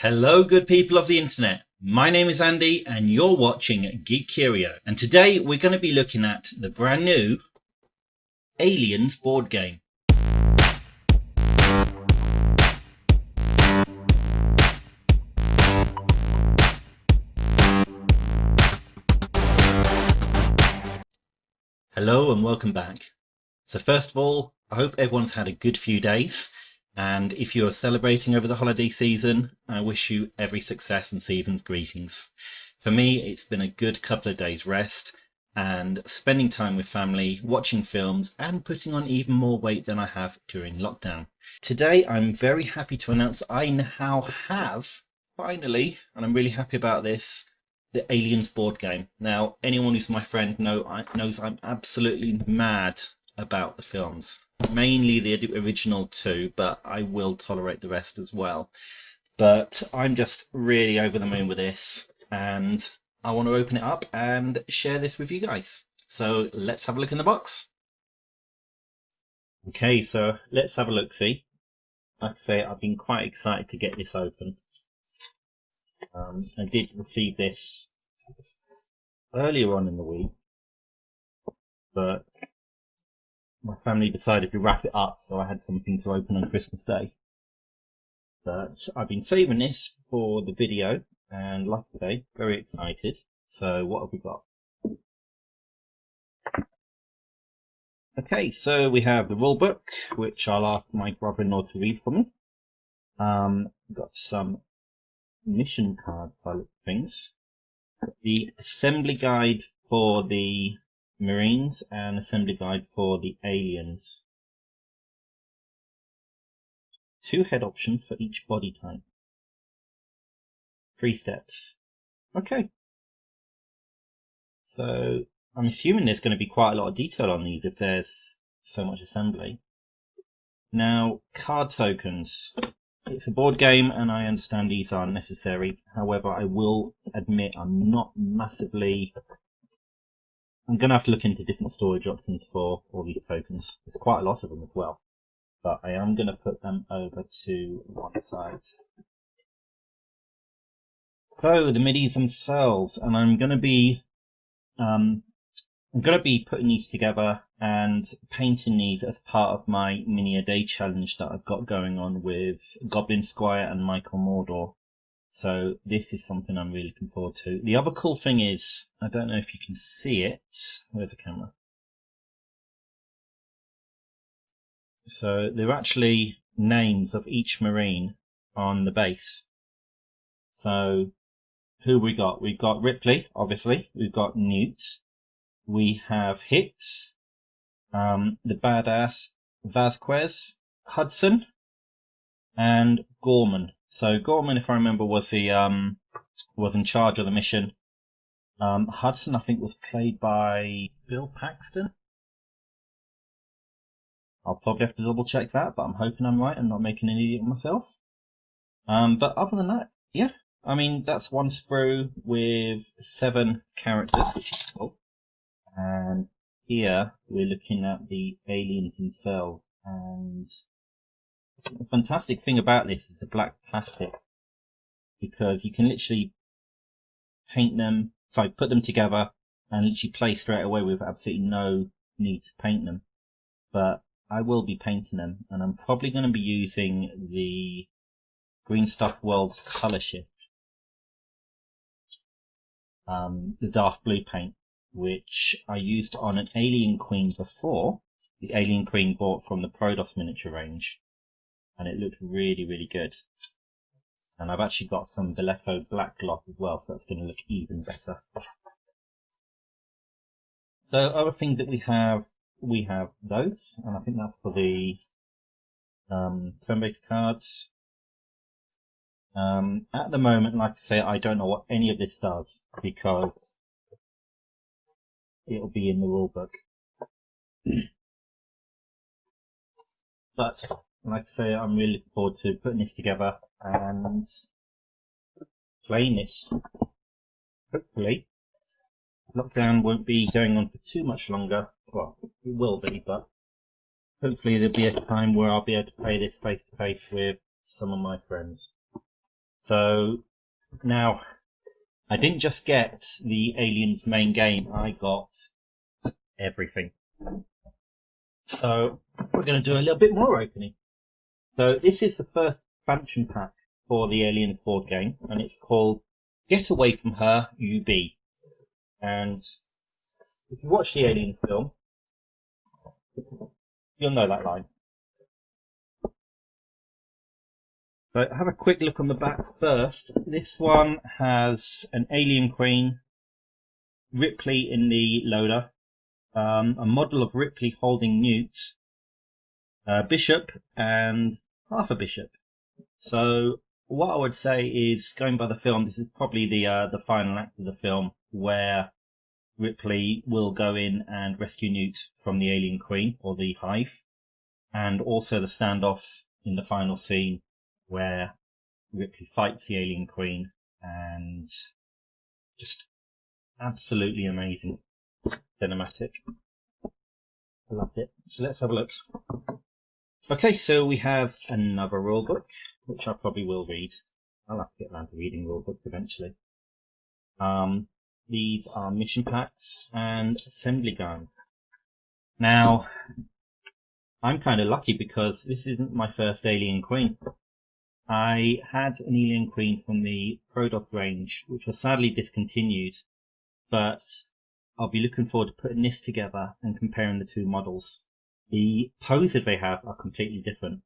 Hello, good people of the internet. My name is Andy, and you're watching Geek Curio. And today we're going to be looking at the brand new Aliens board game. Hello, and welcome back. So, first of all, I hope everyone's had a good few days. And if you're celebrating over the holiday season, I wish you every success and season's greetings. For me, it's been a good couple of days rest and spending time with family, watching films, and putting on even more weight than I have during lockdown. Today, I'm very happy to announce I now have, finally, and I'm really happy about this, the Aliens board game. Now, anyone who's my friend knows I'm absolutely mad about the films. Mainly the original two, but I will tolerate the rest as well. But I'm just really over the moon with this, and I want to open it up and share this with you guys. So let's have a look in the box. Okay, so let's have a look. See, like I say, I've been quite excited to get this open. I did receive this earlier on in the week, but my family decided to wrap it up, so I had something to open on Christmas Day. But I've been saving this for the video, and like today, very excited. So what have we got? Okay, so we have the rule book, which I'll ask my brother-in-law to read for me. Got some mission card things. The assembly guide for the Marines and assembly guide for the aliens. 2 head options for each body type. 3 steps. Okay. So I'm assuming there's going to be quite a lot of detail on these if there's so much assembly. Now, card tokens. It's a board game and I understand these are necessary. However, I will admit I'm not massively... I'm going to have to look into different storage options for all these tokens. There's quite a lot of them as well. But I am going to put them over to one side. So the middies themselves, and I'm going to be putting these together and painting these as part of my mini a day challenge that I've got going on with Goblin Squire and Michael Mordor. So this is something I'm really looking forward to. The other cool thing is, I don't know if you can see it. Where's the camera? So there are actually names of each Marine on the base. So who we got? We've got Ripley, obviously. We've got Newt. We have Hicks, the badass Vasquez, Hudson, and Gorman. So Gorman, if I remember, was in charge of the mission. Hudson, I think, was played by Bill Paxton. I'll probably have to double check that, but I'm hoping I'm right and not making an idiot of myself. But other than that, yeah. I mean, that's one sprue with 7 characters, which is cool. And here we're looking at the aliens themselves. And the fantastic thing about this is the black plastic, because you can literally put them together and literally play straight away with absolutely no need to paint them. But I will be painting them, and I'm probably going to be using the Green Stuff World's Color Shift, the dark blue paint, which I used on an Alien Queen before, the Alien Queen bought from the Prodos miniature range, and it looked really, really good. And I've actually got some Vallejo black gloss as well, so that's going to look even better. So other things that we have those, and I think that's for the turn-based cards. At the moment, like I say, I don't know what any of this does, because it'll be in the rulebook. But like I say, I'm really looking forward to putting this together and playing this. Hopefully, lockdown won't be going on for too much longer. Well, it will be, but hopefully there'll be a time where I'll be able to play this face to face with some of my friends. So now, I didn't just get the Aliens main game, I got everything. So we're going to do a little bit more opening. So this is the first expansion pack for the Aliens board game, and it's called Get Away From Her, UB. And if you watch the Alien film, you'll know that line. So have a quick look on the back first. This one has an alien queen, Ripley in the loader, a model of Ripley holding Newt, a bishop, and half a bishop. So what I would say is, going by the film, this is probably the final act of the film where Ripley will go in and rescue Newt from the alien queen, or the hive, and also the standoff in the final scene where Ripley fights the alien queen, and just absolutely amazing cinematic. I loved it. So let's have a look. Okay, so we have another rule book, which I probably will read. I'll have to get around to reading rule books eventually. These are mission packs and assembly guides. Now, I'm kind of lucky because this isn't my first alien queen. I had an alien queen from the Prodoc range, which was sadly discontinued, but I'll be looking forward to putting this together and comparing the two models. The poses they have are completely different,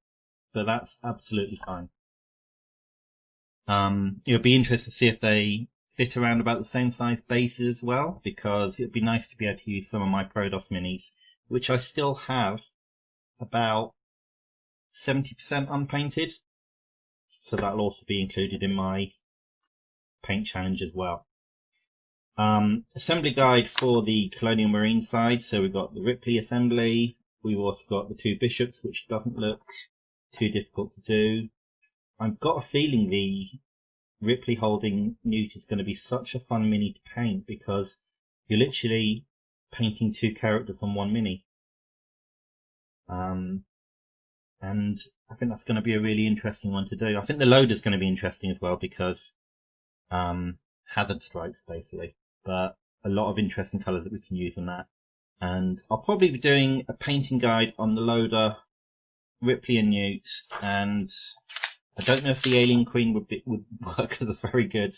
so that's absolutely fine. It'll be interesting to see if they fit around about the same size bases as well, because it'd be nice to be able to use some of my Prodos minis, which I still have about 70% unpainted. So that'll also be included in my paint challenge as well. Assembly guide for the Colonial Marine side. So we've got the Ripley assembly. We've also got the two bishops, which doesn't look too difficult to do. I've got a feeling the Ripley holding Newt is going to be such a fun mini to paint, because you're literally painting two characters on one mini. And I think that's going to be a really interesting one to do. I think the loader is going to be interesting as well, because hazard strikes basically, but a lot of interesting colours that we can use on that. And I'll probably be doing a painting guide on the loader, Ripley and Newt, and I don't know if the Alien Queen would work as a very good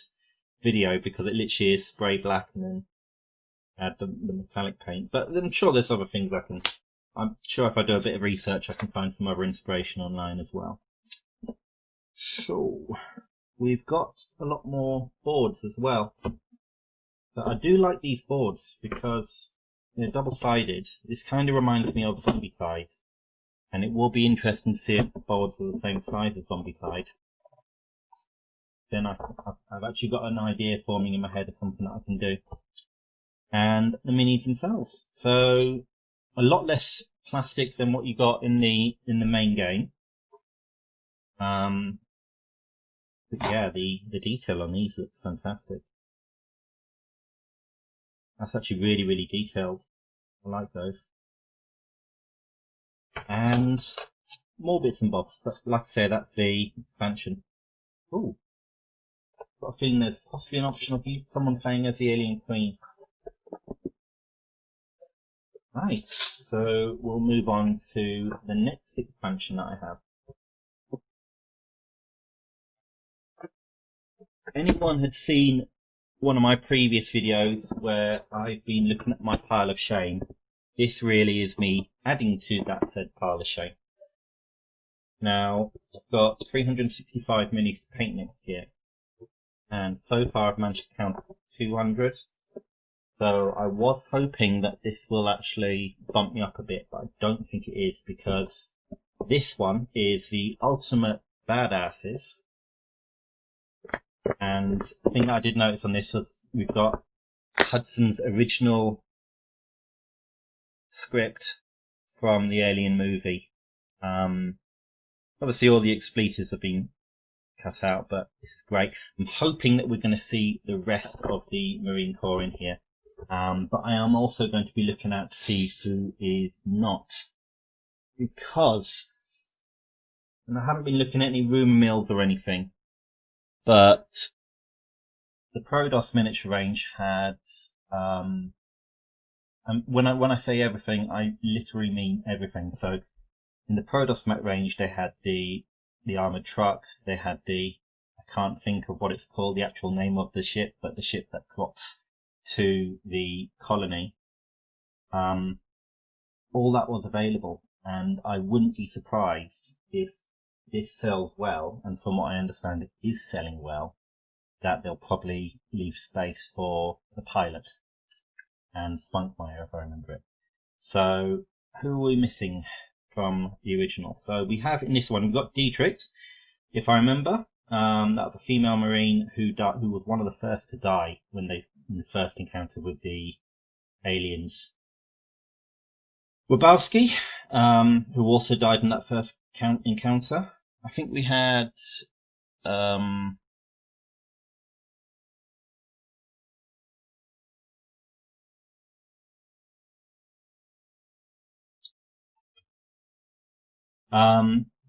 video, because it literally is spray black and then add the metallic paint. But I'm sure there's other things I'm sure if I do a bit of research I can find some other inspiration online as well. So we've got a lot more boards as well. But I do like these boards because they're double-sided. This kind of reminds me of Zombicide, and it will be interesting to see if the boards are the same size as Zombicide. Then I've actually got an idea forming in my head of something that I can do. And the minis themselves. So a lot less plastic than what you got in the main game. But yeah, the detail on these looks fantastic. That's actually really, really detailed. I like those. And more bits and bobs, but like I say, that's the expansion. Ooh, got a feeling there's possibly an option of someone playing as the Alien Queen. Right, so we'll move on to the next expansion that I have. Anyone had seen one of my previous videos where I've been looking at my pile of shame, this really is me adding to that said pile of shame. Now, I've got 365 minis to paint next year, and so far I've managed to count 200. So I was hoping that this will actually bump me up a bit, but I don't think it is, because this one is the ultimate badasses. And the thing that I did notice on this was we've got Hudson's original script from the Alien movie. Obviously all the expletives have been cut out, but this is great. I'm hoping that we're going to see the rest of the Marine Corps in here. But I am also going to be looking out to see who is not, because, and I haven't been looking at any rumour mills or anything, but the Prodos miniature range had, and when I say everything, I literally mean everything. So in the Prodos range, they had the armored truck, they had I can't think of what it's called, the actual name of the ship, but the ship that drops to the colony. All that was available, and I wouldn't be surprised if this sells well, and from what I understand it is selling well, that they'll probably leave space for the pilot and Spunkmeyer, if I remember it. So who are we missing from the original? So we have in this one, we've got Dietrich, if I remember. That was a female Marine who was one of the first to die in the first encounter with the aliens. Wabowski, who also died in that first encounter. I think we had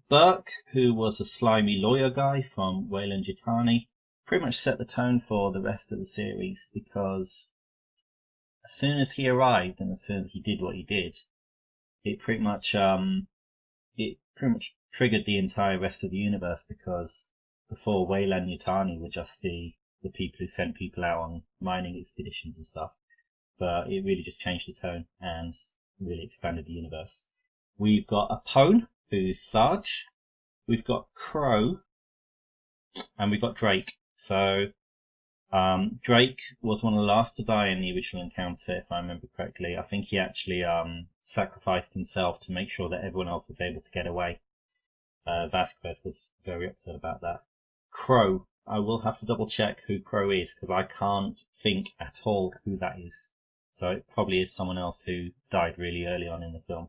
Burke, who was a slimy lawyer guy from Weyland-Yutani, pretty much set the tone for the rest of the series, because as soon as he arrived and as soon as he did what he did, it pretty much triggered the entire rest of the universe, because before Weyland-Yutani were just the people who sent people out on mining expeditions and stuff, but it really just changed the tone and really expanded the universe. We've got Apone, who's Sarge. We've got Crow, and we've got Drake. So Drake was one of the last to die in the original encounter, if I remember correctly. I think he actually sacrificed himself to make sure that everyone else was able to get away. Vasquez was very upset about that. Crow, I will have to double check who Crow is, because I can't think at all who that is. So it probably is someone else who died really early on in the film.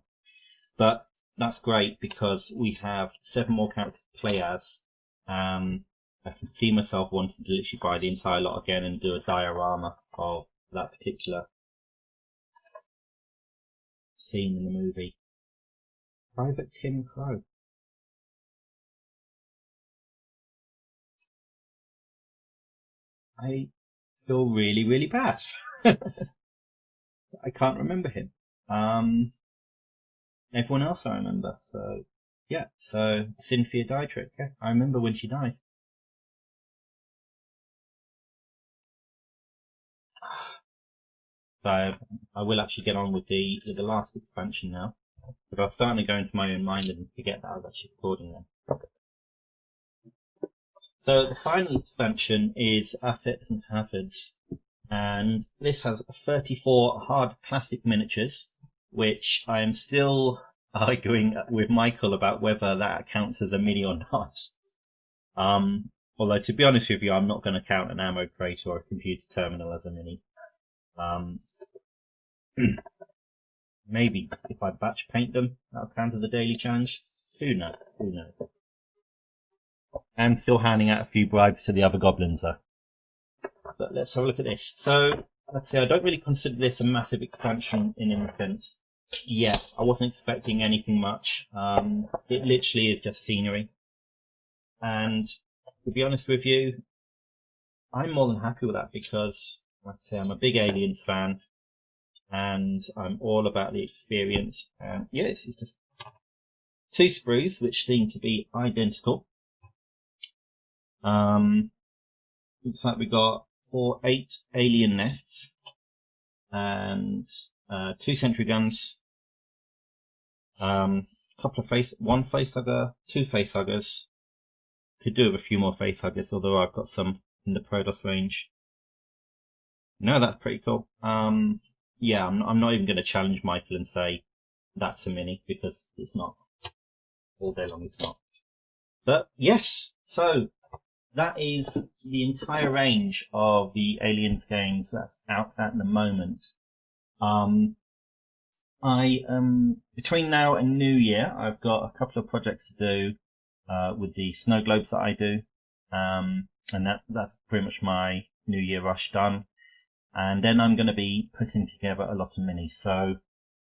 But that's great, because we have 7 more characters to play as. I can see myself wanting to literally buy the entire lot again and do a diorama of that particular scene in the movie. Private Tim Crow. I feel really, really bad. I can't remember him. Everyone else I remember. So yeah, so Cynthia Dietrich. Yeah, I remember when she died. So I will actually get on with the last expansion now, but I was starting to go into my own mind and forget that I was actually recording them. So the final expansion is Assets and Hazards, and this has 34 hard plastic miniatures, which I am still arguing with Michael about whether that counts as a mini or not. Although to be honest with you, I'm not going to count an ammo crate or a computer terminal as a mini. Maybe if I batch paint them, that'll count as a daily challenge. Who knows? Who knows? And still handing out a few bribes to the other goblins though. But let's have a look at this. So let's see, I don't really consider this a massive expansion in Infant. Yeah, I wasn't expecting anything much. It literally is just scenery. And to be honest with you, I'm more than happy with that, because, like I say, I'm a big Aliens fan, and I'm all about the experience. And yes, it's just 2 sprues, which seem to be identical. Looks like we got 8 alien nests, and 2 sentry guns, couple of one facehugger, 2 facehuggers. Could do with a few more facehuggers, although I've got some in the Prodos range. No, that's pretty cool. Yeah, I'm not even going to challenge Michael and say that's a mini, because it's not. All day long it's not. But yes, so that is the entire range of the Aliens games that's out at the moment. Between now and New Year, I've got a couple of projects to do with the snow globes that I do, and that's pretty much my New Year rush done. And then I'm going to be putting together a lot of minis. So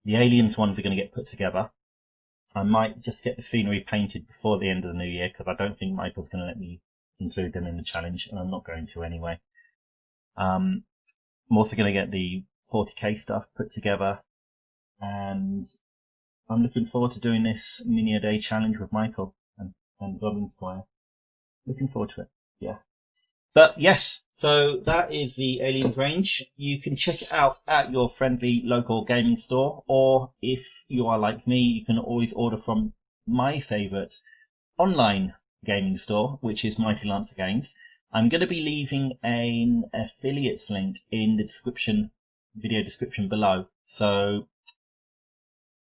the Aliens ones are going to get put together. I might just get the scenery painted before the end of the New Year, because I don't think Michael's going to let me include them in the challenge, and I'm not going to anyway. I'm also going to get the 40k stuff put together, and I'm looking forward to doing this mini a day challenge with Michael and Goblin Squire. Looking forward to it. Yeah. But yes, so that is the Aliens range. You can check it out at your friendly local gaming store, or if you are like me, you can always order from my favourite online gaming store, which is Mighty Lancer Games. I'm going to be leaving an affiliates link in the video description below. So,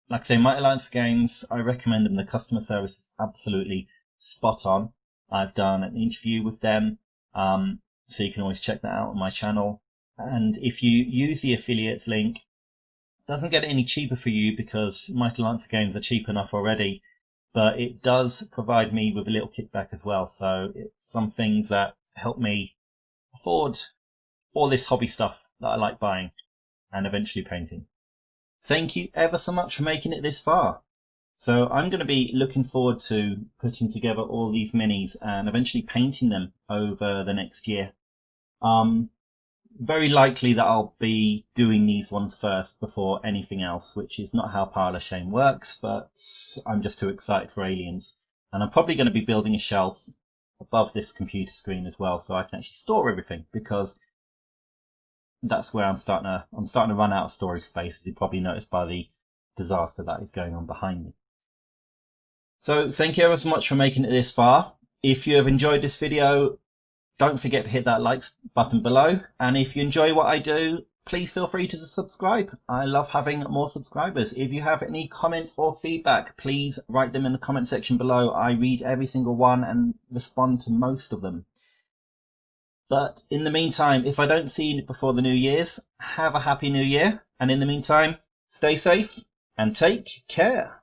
like I say, Mighty Lancer Games, I recommend them. The customer service is absolutely spot on. I've done an interview with them. So you can always check that out on my channel. And if you use the affiliates link, it doesn't get any cheaper for you because Mighty Lancer Games are cheap enough already, but it does provide me with a little kickback as well. So it's some things that help me afford all this hobby stuff that I like buying and eventually painting. Thank you ever so much for making it this far. So I'm going to be looking forward to putting together all these minis and eventually painting them over the next year. Very likely that I'll be doing these ones first before anything else, which is not how Pile of Shame works, but I'm just too excited for Aliens. And I'm probably going to be building a shelf above this computer screen as well, so I can actually store everything, because that's where I'm starting to run out of storage space, as you probably noticed by the disaster that is going on behind me. So thank you ever so much for making it this far. If you have enjoyed this video, don't forget to hit that like button below. And if you enjoy what I do, please feel free to subscribe. I love having more subscribers. If you have any comments or feedback, please write them in the comment section below. I read every single one and respond to most of them. But in the meantime, if I don't see you before the New Year's, have a happy New Year. And in the meantime, stay safe and take care.